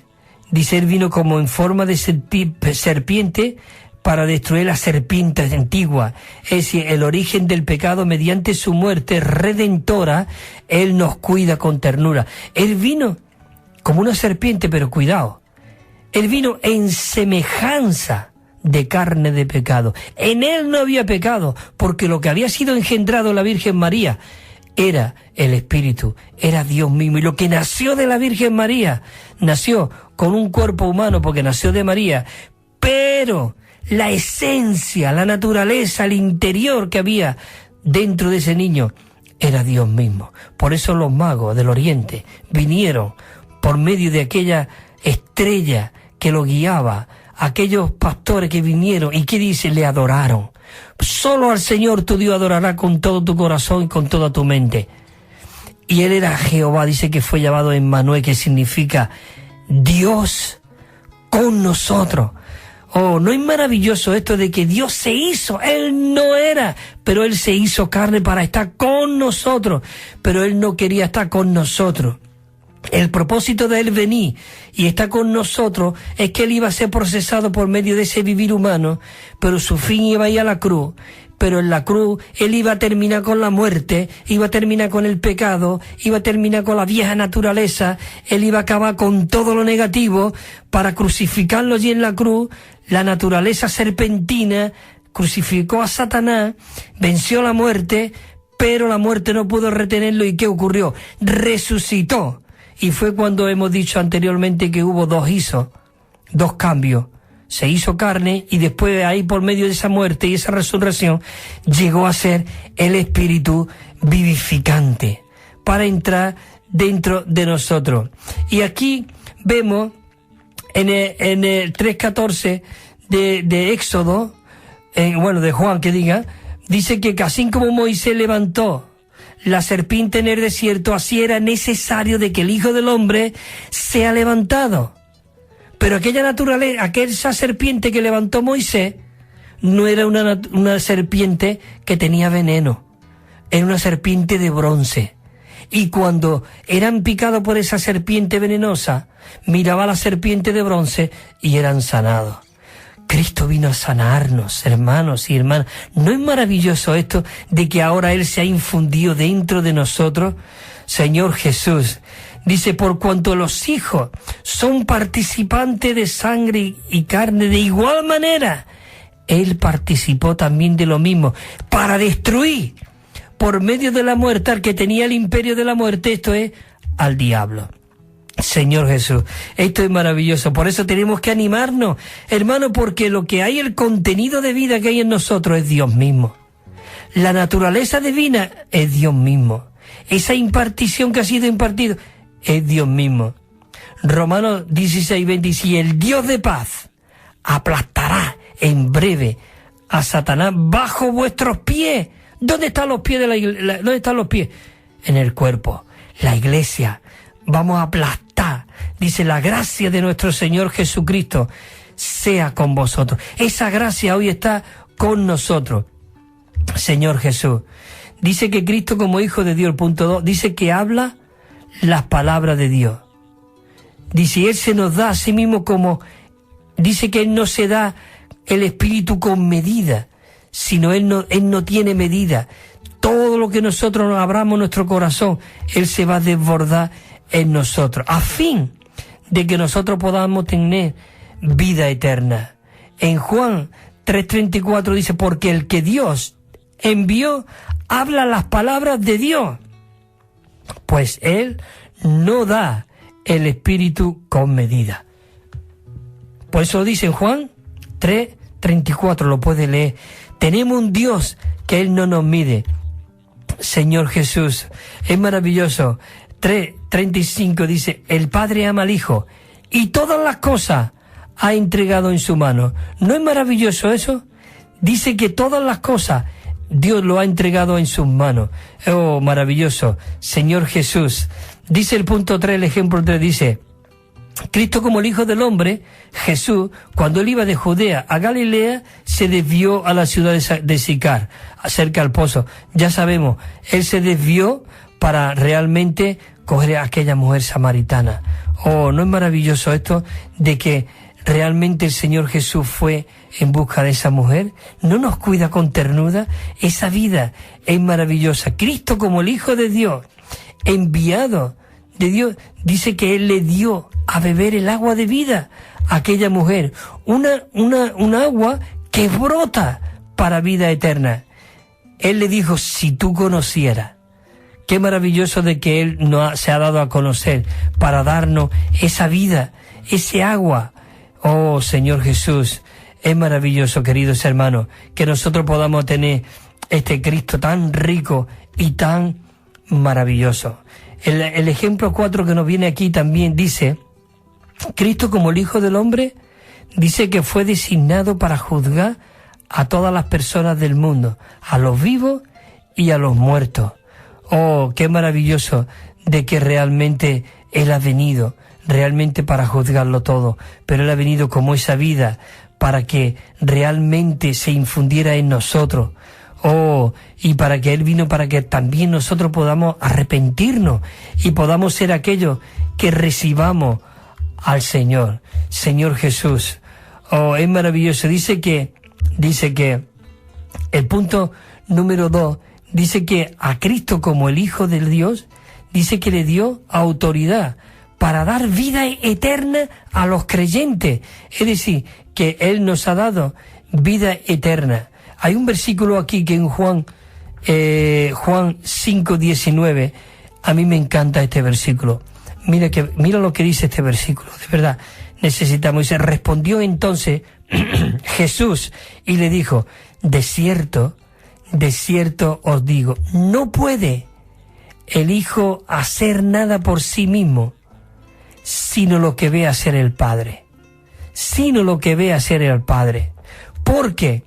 dice, él vino como en forma de serpiente para destruir la serpiente antigua. Es decir, el origen del pecado mediante su muerte redentora, él nos cuida con ternura. Él vino como una serpiente, pero cuidado, él vino en semejanza de carne de pecado. En él no había pecado, porque lo que había sido engendrado en la Virgen María era el Espíritu, era Dios mismo. Y lo que nació de la Virgen María, nació con un cuerpo humano, porque nació de María, pero la esencia, la naturaleza, el interior que había dentro de ese niño, era Dios mismo. Por eso los magos del Oriente vinieron por medio de aquella estrella que lo guiaba, aquellos pastores que vinieron, y ¿qué dice? Le adoraron. Solo al Señor tu Dios adorará con todo tu corazón y con toda tu mente. Y él era Jehová, dice que fue llamado Emmanuel, que significa Dios con nosotros. Oh, ¿no es maravilloso esto de que Dios se hizo? Él no era, pero él se hizo carne para estar con nosotros, pero él no quería estar con nosotros. El propósito de él venir y estar con nosotros es que él iba a ser procesado por medio de ese vivir humano, pero su fin iba a ir a la cruz. Pero en la cruz él iba a terminar con la muerte, iba a terminar con el pecado, iba a terminar con la vieja naturaleza, él iba a acabar con todo lo negativo para crucificarlo allí en la cruz. La naturaleza serpentina crucificó a Satanás, venció la muerte, pero la muerte no pudo retenerlo. ¿Y qué ocurrió? Resucitó. Y fue cuando hemos dicho anteriormente que hubo dos cambios. Se hizo carne y después de ahí, por medio de esa muerte y esa resurrección, llegó a ser el Espíritu vivificante para entrar dentro de nosotros. Y aquí vemos en el 3:14 de Éxodo, de Juan que diga, dice que así como Moisés levantó la serpiente en el desierto, así era necesario de que el Hijo del Hombre sea levantado. Pero aquella serpiente que levantó Moisés no era una serpiente que tenía veneno, era una serpiente de bronce. y cuando eran picados por esa serpiente venenosa, miraba a la serpiente de bronce y eran sanados. Cristo vino a sanarnos, hermanos y hermanas. ¿No es maravilloso esto de que ahora Él se ha infundido dentro de nosotros? Señor Jesús dice, por cuanto los hijos son participantes de sangre y carne, de igual manera, Él participó también de lo mismo, para destruir por medio de la muerte al que tenía el imperio de la muerte, esto es, al diablo. Señor Jesús, esto es maravilloso. Por eso tenemos que animarnos, hermano, porque lo que hay, el contenido de vida que hay en nosotros es Dios mismo. La naturaleza divina es Dios mismo. Esa impartición que ha sido impartido es Dios mismo. Romanos 16:20 dice, y el Dios de paz aplastará en breve a Satanás bajo vuestros pies. ¿Dónde están los pies de la iglesia? ¿Dónde están los pies? En el cuerpo, la iglesia. Vamos a aplastar. Dice, la gracia de nuestro Señor Jesucristo sea con vosotros. Esa gracia hoy está con nosotros. Señor Jesús. Dice que Cristo como Hijo de Dios, el punto 2, dice que habla las palabras de Dios. Dice, Él se nos da a sí mismo como... Dice que Él no se da el Espíritu con medida, sino Él no tiene medida. Todo lo que nosotros nos abramos nuestro corazón, Él se va a desbordar en nosotros, a fin de que nosotros podamos tener vida eterna. En Juan 3:34 dice, porque el que Dios envió habla las palabras de Dios, pues Él no da el Espíritu con medida. Por eso dice en Juan 3:34, lo puede leer. Tenemos un Dios que Él no nos mide. Señor Jesús, es maravilloso. 3:35 dice, el Padre ama al Hijo y todas las cosas ha entregado en su mano. ¿No es maravilloso eso? Dice que todas las cosas Dios lo ha entregado en sus manos. Oh, maravilloso. Señor Jesús. Dice el punto 3, el ejemplo 3, dice, Cristo como el Hijo del Hombre, Jesús, cuando Él iba de Judea a Galilea, se desvió a la ciudad de Sicar, cerca al pozo. Ya sabemos, Él se desvió para realmente coger a aquella mujer samaritana. Oh, ¿no es maravilloso esto de que realmente el Señor Jesús fue en busca de esa mujer? ¿No nos cuida con ternura? Esa vida es maravillosa. Cristo como el Hijo de Dios, enviado de Dios, dice que Él le dio a beber el agua de vida a aquella mujer. Un agua que brota para vida eterna. Él le dijo, si tú conocieras. Qué maravilloso de que Él se ha dado a conocer para darnos esa vida, ese agua. Oh, Señor Jesús, es maravilloso, queridos hermanos, que nosotros podamos tener este Cristo tan rico y tan maravilloso. El ejemplo 4 que nos viene aquí también dice, Cristo como el Hijo del Hombre, dice que fue designado para juzgar a todas las personas del mundo, a los vivos y a los muertos. Oh, qué maravilloso de que realmente Él ha venido, realmente para juzgarlo todo, pero Él ha venido como esa vida para que realmente se infundiera en nosotros. Oh, y para que Él vino para que también nosotros podamos arrepentirnos y podamos ser aquellos que recibamos al Señor, Señor Jesús. Oh, es maravilloso. Dice que el punto número 2 dice que a Cristo como el Hijo de Dios, dice que le dio autoridad para dar vida eterna a los creyentes. Es decir, que Él nos ha dado vida eterna. Hay un versículo aquí que en Juan 5:19, a mí me encanta este versículo. Mira lo que dice este versículo, de verdad, necesitamos. Dice, respondió entonces Jesús y le dijo, de cierto os digo, no puede el Hijo hacer nada por sí mismo, sino lo que ve hacer el Padre. Sino lo que ve hacer el Padre. Porque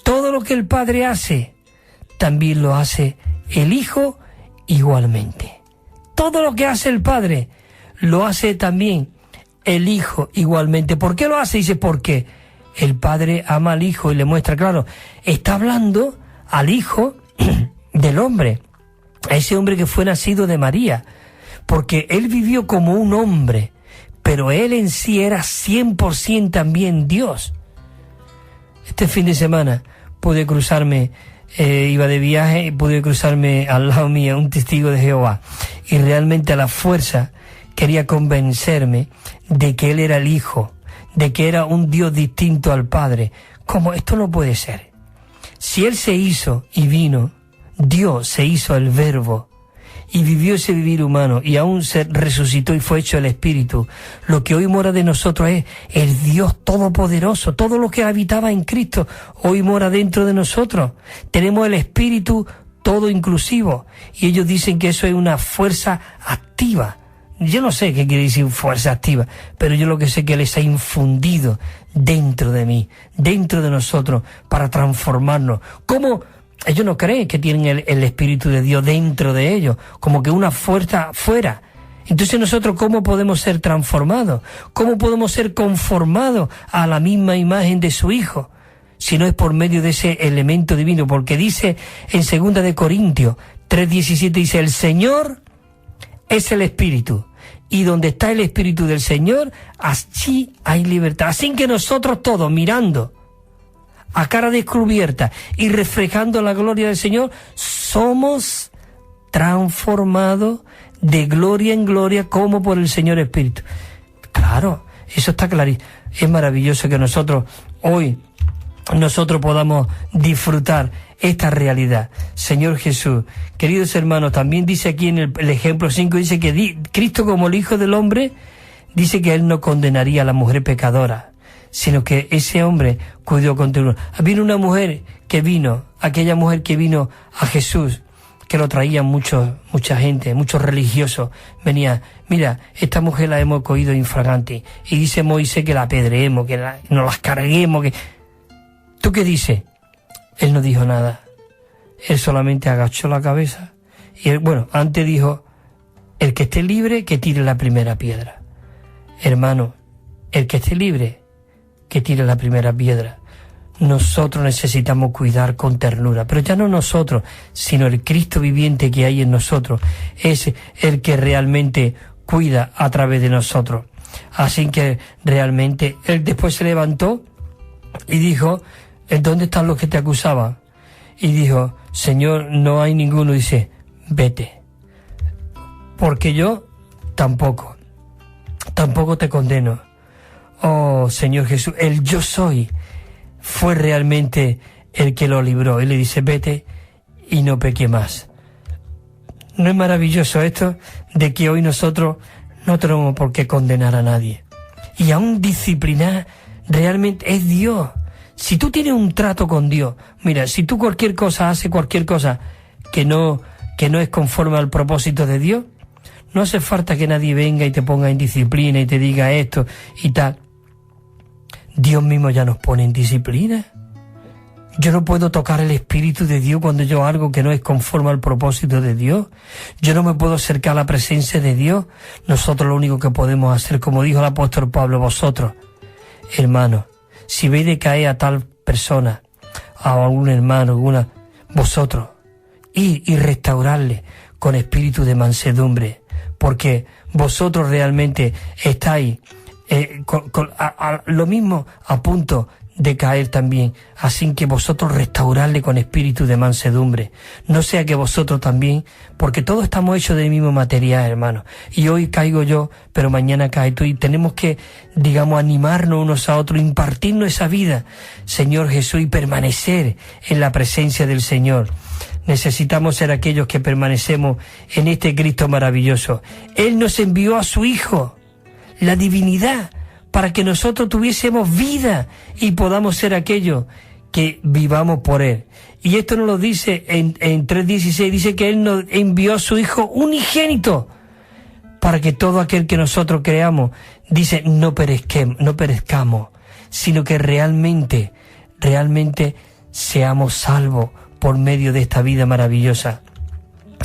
todo lo que el Padre hace, también lo hace el Hijo igualmente. Todo lo que hace el Padre, lo hace también el Hijo igualmente. ¿Por qué lo hace? Dice, porque el Padre ama al Hijo y le muestra, claro, está hablando al Hijo del hombre. a ese hombre que fue nacido de María, porque él vivió como un hombre, pero él en sí era 100% también Dios. Este fin de semana pude cruzarme, iba de viaje y pude cruzarme al lado mío un testigo de Jehová, y realmente a la fuerza quería convencerme de que él era el Hijo, de que era un Dios distinto al Padre. ¿Cómo? Esto no puede ser. Si él se hizo y vino, Dios se hizo el Verbo y vivió ese vivir humano y aún se resucitó y fue hecho el Espíritu. Lo que hoy mora de nosotros es el Dios Todopoderoso. Todo lo que habitaba en Cristo hoy mora dentro de nosotros. Tenemos el Espíritu todo inclusivo y ellos dicen que eso es una fuerza activa. Yo no sé qué quiere decir fuerza activa, pero yo lo que sé es que les ha infundido dentro de mí, dentro de nosotros, para transformarnos. ¿Cómo? Ellos no creen que tienen el Espíritu de Dios dentro de ellos, como que una fuerza fuera. Entonces nosotros, ¿cómo podemos ser transformados? ¿Cómo podemos ser conformados a la misma imagen de su Hijo? Si no es por medio de ese elemento divino, porque dice en 2 de Corintios 3:17, dice, el Señor es el Espíritu, y donde está el Espíritu del Señor, allí hay libertad. Así que nosotros todos, mirando a cara descubierta y reflejando la gloria del Señor, somos transformados de gloria en gloria como por el Señor Espíritu. Claro, eso está clarísimo. Es maravilloso que nosotros podamos disfrutar esta realidad. Señor Jesús, queridos hermanos, también dice aquí en el ejemplo 5, dice que Cristo como el Hijo del Hombre, dice que Él no condenaría a la mujer pecadora, sino que ese hombre cuidó con ternura. Vino una mujer que vino, aquella mujer que vino a Jesús, que lo traían mucha gente, muchos religiosos, venía, mira, esta mujer la hemos cogido infragante, y dice Moisés que la apedreemos, que nos las carguemos, que... ¿Tú qué dices? Él no dijo nada, él solamente agachó la cabeza, y él, antes dijo, el que esté libre, que tire la primera piedra. Hermano, el que esté libre, que tire la primera piedra. Nosotros necesitamos cuidar con ternura, pero ya no nosotros, sino el Cristo viviente que hay en nosotros, es el que realmente cuida a través de nosotros. Así que realmente él después se levantó y dijo, ¿dónde están los que te acusaban? Y dijo, Señor, no hay ninguno. Dice, vete, porque yo tampoco te condeno. Oh, Señor Jesús, el yo soy fue realmente el que lo libró. Y le dice, vete y no peque más. ¿No es maravilloso esto de que hoy nosotros no tenemos por qué condenar a nadie? Y aún disciplinar realmente es Dios. Si tú tienes un trato con Dios, mira, si tú haces cualquier cosa que no es conforme al propósito de Dios, no hace falta que nadie venga y te ponga en disciplina y te diga esto y tal. Dios mismo ya nos pone en disciplina. Yo no puedo tocar el Espíritu de Dios cuando yo hago algo que no es conforme al propósito de Dios. Yo no me puedo acercar a la presencia de Dios. Nosotros lo único que podemos hacer, como dijo el apóstol Pablo, vosotros, hermanos, si veis de caer a tal persona, a algún hermano, vosotros, ir y restaurarle con espíritu de mansedumbre, porque vosotros realmente estáis lo mismo a punto de caer también, así que vosotros restaurarle con espíritu de mansedumbre, no sea que vosotros también, porque todos estamos hechos del mismo material, hermano, y hoy caigo yo, pero mañana caes tú, y tenemos que, animarnos unos a otros, impartirnos esa vida, Señor Jesús, y permanecer en la presencia del Señor. Necesitamos ser aquellos que permanecemos en este Cristo maravilloso. Él nos envió a su Hijo, la divinidad, para que nosotros tuviésemos vida y podamos ser aquellos que vivamos por Él. Y esto nos lo dice en 3:16, dice que Él nos envió a su Hijo unigénito, para que todo aquel que nosotros creamos, dice, no perezcamos, sino que realmente seamos salvos por medio de esta vida maravillosa.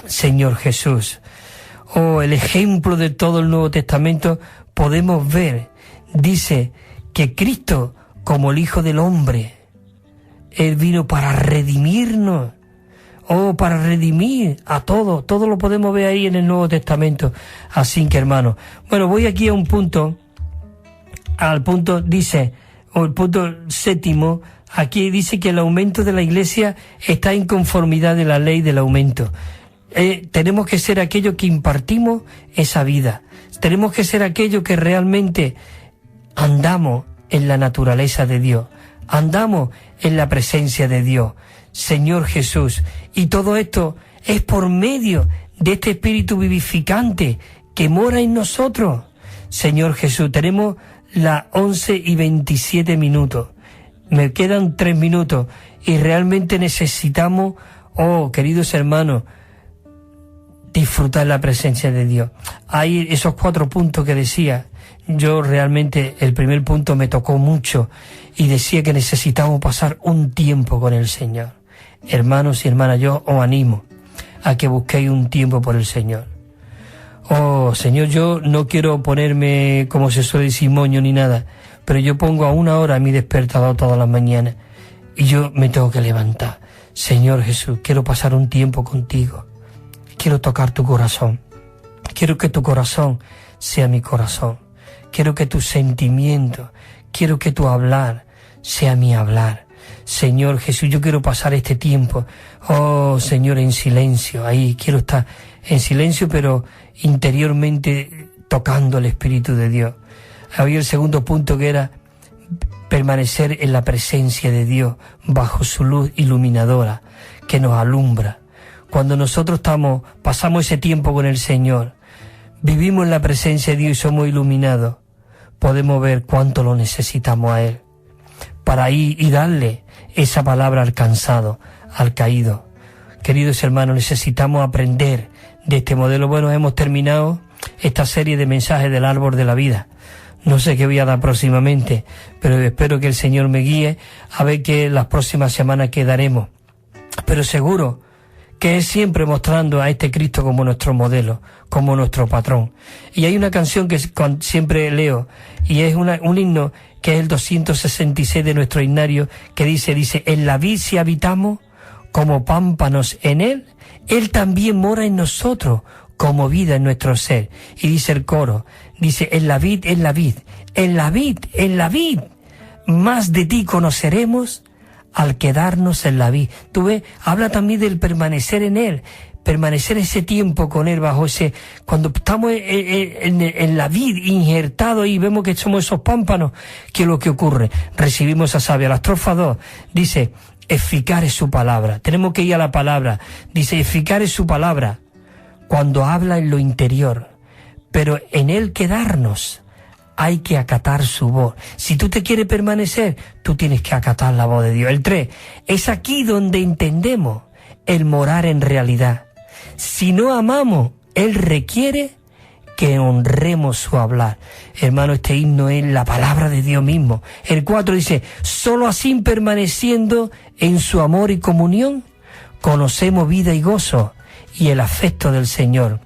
Señor Jesús, el ejemplo de todo el Nuevo Testamento podemos ver, dice que Cristo, como el Hijo del Hombre, Él vino para redimirnos. para redimir a todos. Todo lo podemos ver ahí en el Nuevo Testamento. Así que, hermanos, bueno, voy aquí a un punto, al punto, dice, o el punto séptimo, aquí dice que el aumento de la Iglesia está en conformidad de la ley del aumento. Tenemos que ser aquellos que impartimos esa vida. Tenemos que ser aquellos que realmente andamos en la naturaleza de Dios. Andamos en la presencia de Dios, Señor Jesús. Y todo esto es por medio de este Espíritu vivificante que mora en nosotros. Señor Jesús, tenemos las 11:27. Me quedan 3 minutos y realmente necesitamos, queridos hermanos, disfrutar la presencia de Dios. Hay esos 4 puntos que decía. Yo realmente el primer punto me tocó mucho y decía que necesitamos pasar un tiempo con el Señor. Hermanos y hermanas, yo os animo a que busquéis un tiempo por el Señor. Señor, yo no quiero ponerme, como se suele decir, moño ni nada, pero yo pongo a 1 hora mi despertador todas las mañanas y yo me tengo que levantar. Señor Jesús, quiero pasar un tiempo contigo. Quiero tocar tu corazón. Quiero que tu corazón sea mi corazón. Quiero que tu sentimiento, quiero que tu hablar sea mi hablar. Señor Jesús, yo quiero pasar este tiempo, Señor, en silencio. Ahí quiero estar en silencio, pero interiormente tocando el Espíritu de Dios. Había el segundo punto que era permanecer en la presencia de Dios, bajo su luz iluminadora, que nos alumbra. Cuando nosotros pasamos ese tiempo con el Señor, vivimos en la presencia de Dios y somos iluminados, podemos ver cuánto lo necesitamos a Él, para ir y darle esa palabra al cansado, al caído. Queridos hermanos, necesitamos aprender de este modelo. Bueno, hemos terminado esta serie de mensajes del árbol de la vida. No sé qué voy a dar próximamente, pero espero que el Señor me guíe a ver qué las próximas semanas quedaremos. Pero seguro que es siempre mostrando a este Cristo como nuestro modelo, como nuestro patrón. Y hay una canción que siempre leo, y es un himno que es el 266 de nuestro himnario, que dice, en la vid si habitamos como pámpanos en él, él también mora en nosotros como vida en nuestro ser. Y dice el coro, dice, en la vid, en la vid, en la vid, en la vid, más de ti conoceremos al quedarnos en la vid. Tú ves, habla también del permanecer en Él, permanecer ese tiempo con Él bajo ese, cuando estamos en la vid injertados y vemos que somos esos pámpanos, ¿qué es lo que ocurre? Recibimos esa savia. La estrofa 2 dice, eficaz es su palabra. Tenemos que ir a la palabra. Dice, eficaz es su palabra cuando habla en lo interior, pero en Él quedarnos hay que acatar su voz. Si tú te quieres permanecer, tú tienes que acatar la voz de Dios. El 3, es aquí donde entendemos el morar en realidad. Si no amamos, Él requiere que honremos su hablar. Hermano, este himno es la palabra de Dios mismo. El 4 dice, solo así permaneciendo en su amor y comunión, conocemos vida y gozo y el afecto del Señor.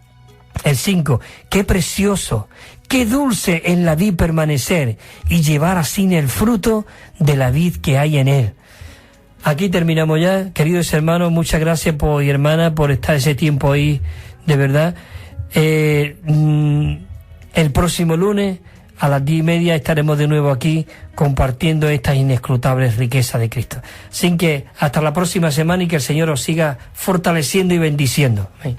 El 5, qué precioso, qué dulce en la vid permanecer y llevar así el fruto de la vid que hay en él. Aquí terminamos ya, queridos hermanos, muchas gracias y hermanas por estar ese tiempo ahí, de verdad. El próximo lunes a las 10:30 estaremos de nuevo aquí compartiendo estas inescrutables riquezas de Cristo. Así que hasta la próxima semana y que el Señor os siga fortaleciendo y bendiciendo. Amén.